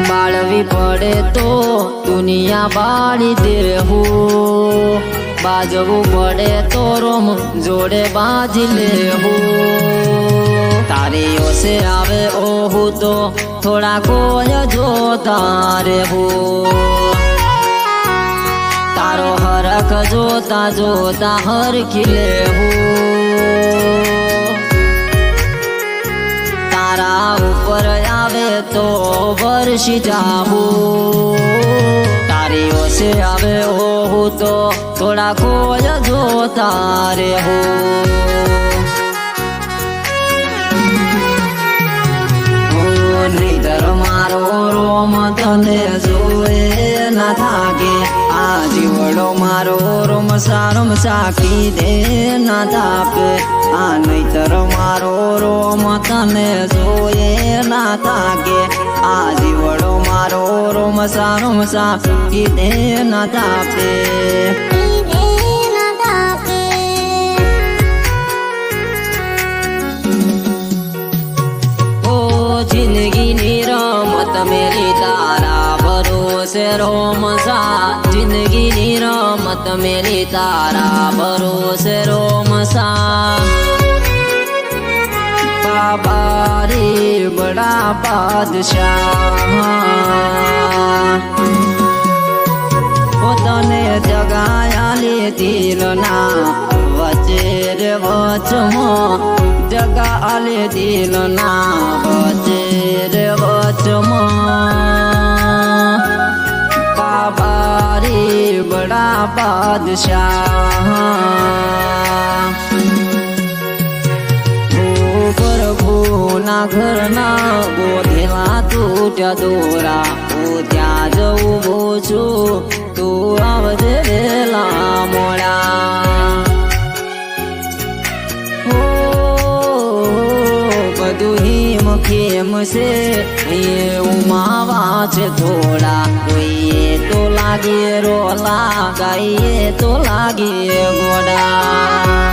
બાળવી પડે તો દુનિયા બાળી દેવું, બાજવું પડે તો રોમ જોડે બાજી લેવું। તારી ઓસે આવે ઓહું તો થોડા કોઈ જોતા રહેવું, તારો હરખ જોતા જોતા હરખી લેવું। તારા ઉપર આવે તો વર્ષી જાવું, તારી ઓસે આવે ઓહું તો થોડા કોઈ જોતા રહેવું। નહીતર મારો રોમ તને જોવે ના થાકે, આ જીવડો મારો રોમ સારમ સાખી દે ના તાપે। આ નહીતર મારો રોમ તને જોવે ના થાકે, આ જીવડો મારો રોમ સારમ સાખી દે ના તાપે। जिंदगी रमत मेरी तारा भरोसे रोम सा, जिंदगी रमत मेरी तारा भरोसे रोम सा। बाबा रे बड़ा बादशाह, પોતાને જગાયાલી દિલના વચ્ચે રે વચમાં, જગાલે દિલના વચ્ચે રે વચમાં। બાબા રે બડા બાદશાહ, પ્રભુના ઘરના ગોધેલા તૂટ્યા દોરા, હું ત્યાં જવું છું તું આવજે વેલા મોડા। બધું હિમ ખેમ છે એવું માવા છે થોડા, કોઈએ તો લાગે રોલા ગાઈએ તો લાગે ગોડા।